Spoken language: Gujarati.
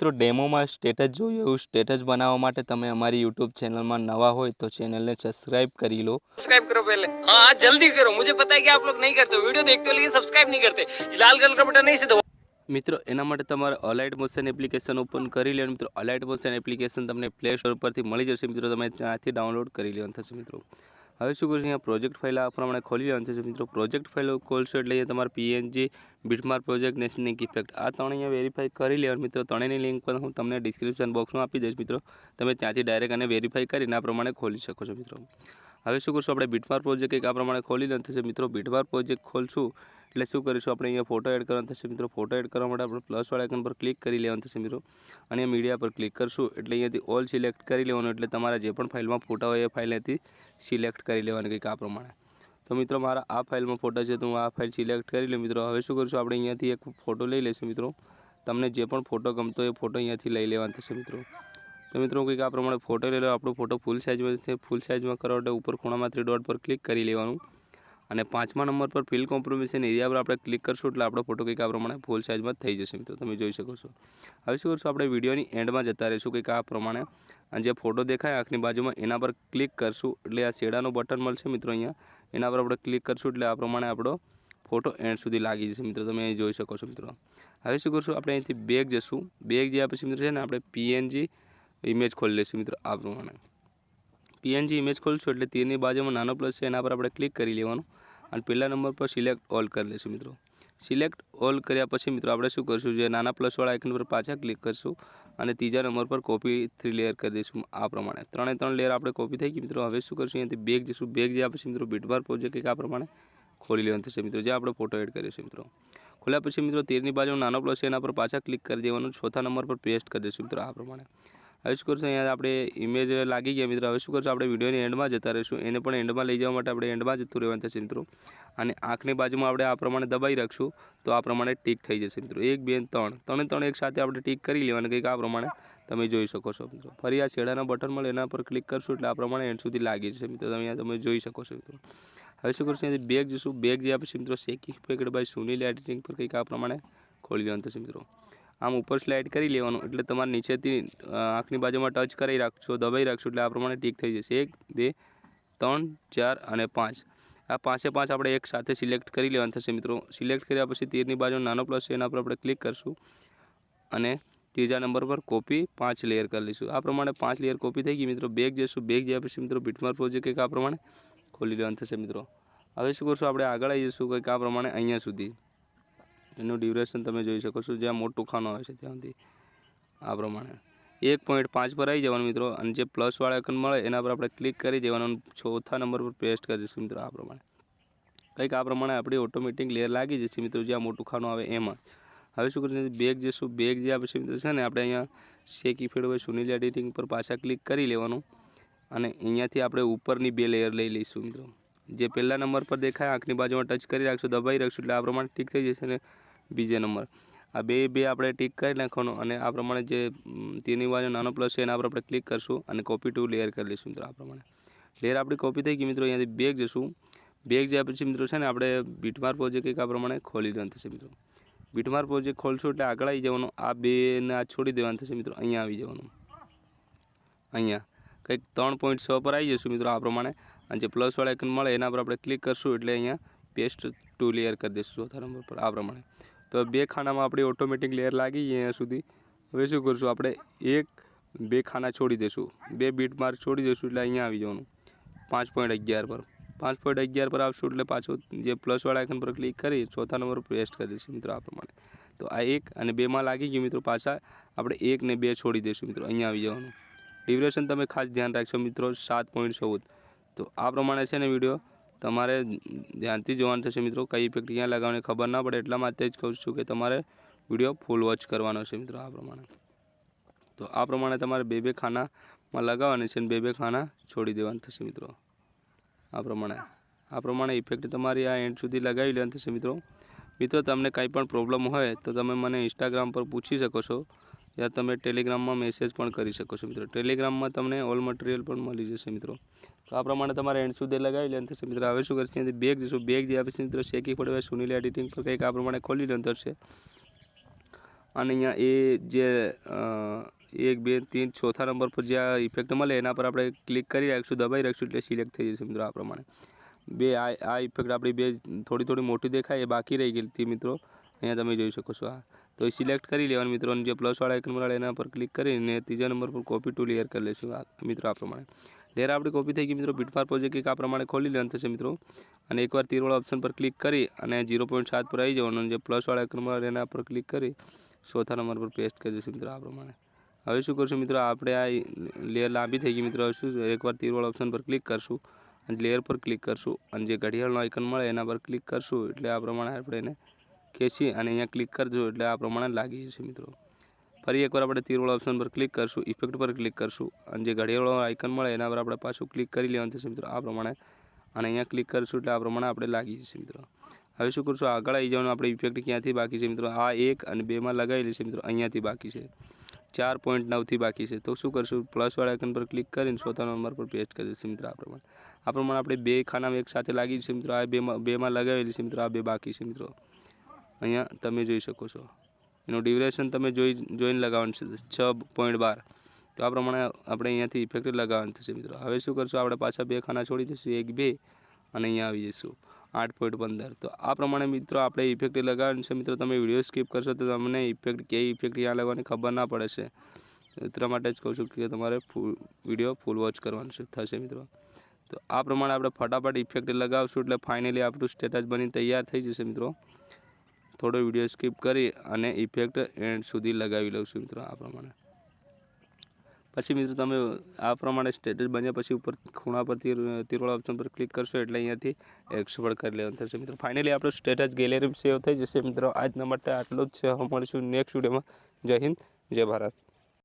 મિત્રો ડેમોમાં સ્ટેટસ જોયું એવું સ્ટેટસ બનાવવા માટે તમે અમારી યુટ્યુબ ચેનલમાં નવા હોય તો ચેનલને સબસ્ક્રાઇબ કરી લો। सब्सक्राइब करो पहले, हाँ जल्दी करो, मुझे पता है कि आप लोग नहीं करते, वीडियो देखते हो लेकिन सब्सक्राइब नहीं करते। लाल कलर का बटन नहीं से दबाओ। મિત્રો એના માટે તમારે અલાઇટ મોશન એપ્લિકેશન ઓપન કરી લેવાનું। મિત્રો અલાઇટ મોશન એપ્લિકેશન તમને પ્લે સ્ટોર પરથી મળી જશે। મિત્રો તમે ત્યાંથી ડાઉનલોડ કરી લેવાનું થશે। મિત્રો હવે શું કરશું, અહીંયા પ્રોજેક્ટ ફાઇલ આ પ્રમાણે ખોલી લેવાનું થશે। મિત્રો પ્રોજેક્ટ ફાઇલ ખોલશો એટલે અહીંયા તમારે PNG બીટમાર્ક પ્રોજેક્ટ નેશનિક ઇફેક્ટ આ ત્રણ અહીંયા વેરીફાઈ કરી લેવાનું। મિત્રો ત્રણેયની લિંક પણ હું તમને ડિસ્ક્રિપ્શન બોક્સમાં આપી દઈશ। મિત્રો તમે ત્યાંથી ડાયરેક્ટ આને વેરીફાઈ કરીને આ પ્રમાણે ખોલી શકો છો। મિત્રો હવે શું કરશું, આપણે બીટમાર્ક પ્રોજેક્ટ એક આ પ્રમાણે ખોલી લેવાનું થશે। મિત્રો બીટમાર્ક પ્રોજેક્ટ ખોલશું એટલે શું કરીશું, આપણે અહીંયા ફોટો એડ કરવાનો થશે। મિત્રો ફોટો એડ કરવા માટે આપણે પ્લસવાળા આઇકન પર ક્લિક કરી લેવાનું થશે। મિત્રો અને મીડિયા પર ક્લિક કરશું એટલે અહીંયાથી ઓલ સિલેક્ટ કરી લેવાનું, એટલે તમારા જે પણ ફાઇલમાં ફોટા હોય એ ફાઇલ અહીંયાથી સિલેક્ટ કરી લેવાની કંઈક આ પ્રમાણે। તો મિત્રો મારા આ ફાઇલમાં ફોટા છે તો હું આ ફાઇલ સિલેક્ટ કરી લઉં। મિત્રો હવે શું કરશું, આપણે અહીંયાથી એક ફોટો લઈ લઈશું। મિત્રો તમને જે પણ ફોટો ગમતો હોય એ ફોટો અહીંયાથી લઈ લેવાનો થશે। મિત્રો તો મિત્રો કંઈક આ પ્રમાણે ફોટો લઈ લો। આપણો ફોટો ફૂલ સાઇઝમાં છે, ફૂલ સાઇઝમાં કરવા માટે ઉપર ખૂણામાં 3 ડોટ પર ક્લિક કરી લેવાનું અને 5મા નંબર પર ફિલ કોમ્પ્રોમિશન એરિયા પર આપણે ક્લિક કરશું એટલે આપણો ફોટો કંઈક આ પ્રમાણે ફૂલ સાઇઝમાં થઈ જશે। મિત્રો તમે જોઈ શકો છો। હવે શું કરશું, આપણે વિડીયોની એન્ડમાં જતા રહીશું કંઈક આ પ્રમાણે, અને જે ફોટો દેખાય આંખની બાજુમાં એના પર ક્લિક કરશું એટલે આ શેડાનું બટન મળશે। મિત્રો અહીંયા એના પર આપણે ક્લિક કરશું એટલે આ પ્રમાણે આપણો ફોટો એન્ડ સુધી લાગી જશે। મિત્રો તમે અહીં જોઈ શકો છો। મિત્રો હવે શું કરશું, આપણે અહીંથી બેક જશું। બેક ગયા પછી મિત્રો છે ને આપણે PNG ઇમેજ ખોલી લઈશું। મિત્રો આ પ્રમાણે PNG ઇમેજ ખોલશું એટલે તીરની બાજુમાં નાનો પ્લસ છે એના પર આપણે ક્લિક કરી લેવાનું અને પહેલા નંબર પર સિલેક્ટ ઓલ કરી લઈશું। મિત્રો સિલેક્ટ ઓલ કર્યા પછી મિત્રો આપણે શું કરશું, જે નાના પ્લસવાળા આઇકન પર પાછા ક્લિક કરશું અને ત્રીજા નંબર પર કોપી 3 લેયર કરી દઈશું। આ પ્રમાણે 3 લેયર આપણે કોપી થઈ ગઈ। મિત્રો હવે શું કરશું, અહીંયાથી બેક જશું। બેક ગયા પછી મિત્રો બીટમાર્ક પ્રોજેક્ટ એક આ પ્રમાણે ખોલી લેવાનું થશે। મિત્રો જે આપણે ફોટો એડ કર્યો છે। મિત્રો ખોલ્યા પછી મિત્રો 13ની બાજુ નાનો પ્લસ છે એના પર પાછા ક્લિક કરી દેવાનું, ચોથા નંબર પર પેસ્ટ કરી દઈશું। મિત્રો આ પ્રમાણે હવે શું કરશું, અહીંયા આપણે ઇમેજ લાગી ગયા। મિત્રો હવે શું કરશું, આપણે વિડીયોની એન્ડમાં જતા રહીશું। એને પણ એન્ડમાં લઈ જવા માટે આપણે એન્ડમાં જતું રહેવાનું થશે। મિત્રો અને આંખની બાજુમાં આપણે આ પ્રમાણે દબાઈ રાખશું તો આ પ્રમાણે ટીક થઈ જશે। મિત્રો 1 2 3 એક સાથે આપણે ટીક કરી લેવાની કંઈક આ પ્રમાણે તમે જોઈ શકો છો। મિત્રો ફરી આ છેડાના બટન મળે એના પર ક્લિક કરશું એટલે આ પ્રમાણે એન્ડ સુધી લાગી જશે। મિત્રો અહીંયા તમે જોઈ શકો છો। મિત્રો હવે શું કરશું, અહીંયાથી બેક જશું। બેક ગયા પછી મિત્રો શેક ઇફેક્ટ બાય સુનિલ એડિટિંગ પર કંઈક આ પ્રમાણે ખોલી લેવાનું થશે। મિત્રો આમ ઉપર સ્લાઇડ કરી લેવાનું એટલે તમારે નીચેથી આંખની બાજુમાં ટચ કરી રાખશો, દબાઈ રાખશો એટલે આ પ્રમાણે ટીક થઈ જશે। 1 2 3 4 અને 5 આ 5 આપણે એક સાથે સિલેક્ટ કરી લેવાનું થશે। મિત્રો સિલેક્ટ કર્યા પછી તીરની બાજુ નાનો પ્લસ છે એના પર આપણે ક્લિક કરશું અને ત્રીજા નંબર પર કોપી 5 લેયર કરી લઈશું। આ પ્રમાણે 5 લેયર કોપી થઈ ગઈ। મિત્રો બેક જશું। બેક ગયા પછી મિત્રો બીટમાર્ક પ્રોજેક્ટ એક આ પ્રમાણે ખોલી લેવાનું થશે। મિત્રો હવે શું કરશું, આપણે આગળ આવી જશું કંઈક આ પ્રમાણે અહીંયા સુધી, એનું ડ્યુરેશન તમે જોઈ શકો છો, જ્યાં મોટું ખાનું આવે છે ત્યાંથી આ પ્રમાણે 1.5 પર આવી જવાનું। મિત્રો અને જે પ્લસવાળા આઇકન મળે એના પર આપણે ક્લિક કરી દેવાનું, ચોથા નંબર પર પેસ્ટ કરી દઈશું। મિત્રો આ પ્રમાણે કંઈક આ પ્રમાણે આપણી ઓટોમેટિક લેયર લાગી જશે। મિત્રો જ્યાં મોટું ખાનું આવે એમાં હવે શું કરીશું, બેક જશું। બેક જ્યાં પછી મિત્રો છે ને આપણે અહીંયા શેક ઇફેક્ટ બાય સુનિલ એડિટિંગ પર પાછા ક્લિક કરી લેવાનું અને અહીંયાથી આપણે ઉપરની 2 લેયર લઈ લઈશું। મિત્રો જે પહેલા નંબર પર દેખાય આંખની બાજુમાં ટચ કરી રાખશું, દબાઈ રાખશું એટલે આ પ્રમાણે ટીક થઈ જશે। ને બીજા નંબર આ બે આપણે ટીક કરી નાખવાનું અને આ પ્રમાણે જે તેની બાજુ નાનો પ્લસ છે એના પર આપણે ક્લિક કરશું અને કોપી 2 લેયર કરી લઈશું। મિત્રો આ પ્રમાણે લેયર આપણી કોપી થઈ ગઈ। મિત્રો અહીંયાથી બેક જશું। બેક ગયા પછી મિત્રો છે ને આપણે બીટમાર્ક પ્રોજેક્ટ એક આ પ્રમાણે ખોલી લેવાનું થશે। મિત્રો બીટમાર્ક પ્રોજેક્ટ ખોલશું એટલે આગળ આવી જવાનું, આ 2ને આ છોડી દેવાનું થશે। મિત્રો અહીંયા આવી જવાનું, અહીંયા કંઈક 3.6 પર આવી જશું। મિત્રો આ પ્રમાણે અને જે પ્લસવાળા આઇકન મળે એના પર આપણે ક્લિક કરશું એટલે અહીંયા પેસ્ટ 2 લેયર કરી દઈશું ચોથા નંબર પર આ પ્રમાણે। તો 2 ખાનામાં આપણી ઓટોમેટિક લેયર લાગી ગઈ અહીંયા સુધી। હવે શું કરશું, આપણે 2 ખાના છોડી દઈશું, 2 બીટમાર્ક છોડી દઈશું એટલે અહીંયા આવી જવાનું 5.11 પર 5.11 પર આવશું એટલે પાછું જે પ્લસવાળા આઇકન પર ક્લિક કરી ચોથા નંબર પર પેસ્ટ કરી દઈશું। મિત્રો આ પ્રમાણે તો આ 1 અને 2માં લાગી ગયું। મિત્રો પાછા આપણે 1 ને 2 છોડી દઈશું। મિત્રો અહીંયા આવી જવાનું, ડ્યુરેશન તમે ખાસ ધ્યાન રાખશો મિત્રો 7.14। તો આ પ્રમાણે છે ને વિડીયો તમારે ધ્યાનથી જોવાનું થશે। મિત્રો કઈ ઇફેક્ટ ક્યાં લગાવવાની ખબર ના પડે એટલા માટે જ કહું છું કે તમારે વિડીયો ફૂલ વોચ કરવાનો છે। મિત્રો આ પ્રમાણે તો આ પ્રમાણે તમારે 2 ખાનામાં લગાવવાની છે અને 2 ખાના છોડી દેવાના થશે। મિત્રો આ પ્રમાણે ઇફેક્ટ તમારી આ એન્ડ સુધી લગાવી લેવાની થશે। મિત્રો તમને કંઈ પણ પ્રોબ્લેમ હોય તો તમે મને ઇન્સ્ટાગ્રામ પર પૂછી શકો છો યા તમે ટેલિગ્રામમાં મેસેજ પણ કરી શકો છો। મિત્રો ટેલિગ્રામમાં તમને ઓલ મટીરિયલ પણ મળી જશે। મિત્રો તો આ પ્રમાણે તમારે એન્ડ સુધી લગાવી લેવાનું થશે। મિત્રો હવે શું કરશે, બેક જશું। બેક જ્યાં પછી મિત્રો શેક ઇફેક્ટ બાય સુનિલ એડિટિંગ પર કંઈક આ પ્રમાણે ખોલી લેવાનું થશે અને અહીંયા એ જે 1 2 3 ચોથા નંબર પર જે ઇફેક્ટ મળે એના પર આપણે ક્લિક કરી રાખીશું, દબાઈ રાખીશું એટલે સિલેક્ટ થઈ જશે મિત્રો. આ પ્રમાણે બે આ ઇફેક્ટ આપણી બે થોડી મોટી દેખાય એ બાકી રહી ગઈ હતી મિત્રો. અહીંયા તમે જોઈ શકો છો. તો એ સિલેક્ટ કરી લેવાનું મિત્રો. અને જે પ્લસવાળા આઇકન મળે એના પર ક્લિક કરીને ત્રીજા નંબર પર કોપી ટુ લેયર કરી લઈશું મિત્રો. આ પ્રમાણે લેયર આપણી કોપી થઈ ગઈ મિત્રો. બીટમાર્ક પ્રોજેક્ટ એક આ પ્રમાણે ખોલી લેવાનું થશે મિત્રો. અને એકવાર તીરવાળા ઓપ્શન પર ક્લિક કરી અને 0.7 પર આવી જવાનું. જે પ્લસવાળા આઇકન મળે એના પર ક્લિક કરી ચોથા નંબર પર પેસ્ટ કરી દઈશું મિત્રો. આ પ્રમાણે હવે શું કરશું મિત્રો, આપણે આ લેયર લાંબી થઈ ગઈ મિત્રો. હવે શું એકવાર તીરવાળા ઓપ્શન પર ક્લિક કરશું અને લેયર પર ક્લિક કરશું અને જે ઘડિયાળનો આઇકન મળે એના પર ક્લિક કરશું એટલે આ પ્રમાણે આપણે એને ખેંચી અને અહીંયા ક્લિક કરજો એટલે આ પ્રમાણે લાગી જશે મિત્રો. ફરી એકવાર આપણે તીરવાળા ઓપ્શન પર ક્લિક કરશું, ઇફેક્ટ પર ક્લિક કરશું અને જે ઘડિયાળનો આઇકન મળે એના પર આપણે પાછું ક્લિક કરી લેવાનું થશે મિત્રો. આ પ્રમાણે અને અહીંયા ક્લિક કરશું એટલે આ પ્રમાણે આપણે લાગી જશે મિત્રો. હવે શું કરશું, આગળ આવી જવાનું. આપણે ઇફેક્ટ ક્યાંથી બાકી છે મિત્રો, આ 1 અને 2માં લગાવેલી છે મિત્રો. અહીંયાથી બાકી છે 4.9થી બાકી છે. તો શું કરશું, પ્લસવાળા આઇકન પર ક્લિક કરીને ચોથા નંબર પર પેસ્ટ કરી દઈશું મિત્રો. આ પ્રમાણે આપણે બે ખાનામાં એક સાથે લાગી છે મિત્રો. આ બેમાં લગાવેલી છે મિત્રો. આ બે બાકી છે મિત્રો. અહીંયા તમે જોઈ શકો છો. એનું ડ્યુરેશન તમે જોઈને લગાવવાનું છે 6.12. તો આ પ્રમાણે આપણે અહીંયાથી ઇફેક્ટ લગાવવાનું થશે મિત્રો. હવે શું કરશું, આપણે પાછા બે ખાના છોડી દઈશું, 1 2 અને અહીંયા આવી જઈશું 8.15. તો આ પ્રમાણે મિત્રો આપણે ઇફેક્ટ લગાવવાની છે મિત્રો. તમે વિડીયો સ્કીપ કરશો તો તમને ઇફેક્ટ કઈ ઇફેક્ટ અહીંયા લગાવવાની ખબર ના પડે છે. એટલા માટે જ કહું છું કે તમારે વિડીયો ફૂલ વોચ કરવાનું થશે મિત્રો. તો આ પ્રમાણે આપણે ફટાફટ ઇફેક્ટ લગાવશું એટલે ફાઇનલી આપણું સ્ટેટસ બની તૈયાર થઈ જશે મિત્રો. થોડો વિડીયો સ્કીપ કરી અને ઇફેક્ટ એન્ડ સુધી લગાવી લઉં મિત્રો. આ પ્રમાણે પછી મિત્રો તમે આ પ્રમાણે સ્ટેટસ બન્યા પછી ઉપર ખૂણા પર તીરવાળા ઓપ્શન પર ક્લિક કરશો એટલે અહીંયાથી એક્સપોર્ટ કરી લેવાનું થશે મિત્રો. ફાઇનલી આપણો સ્ટેટસ ગેલેરીમાં સેવ થઈ જશે મિત્રો. આજના માટે આટલું જ છે. મળીશું નેક્સ્ટ વિડીયોમાં. જય હિન્દ, જય ભારત.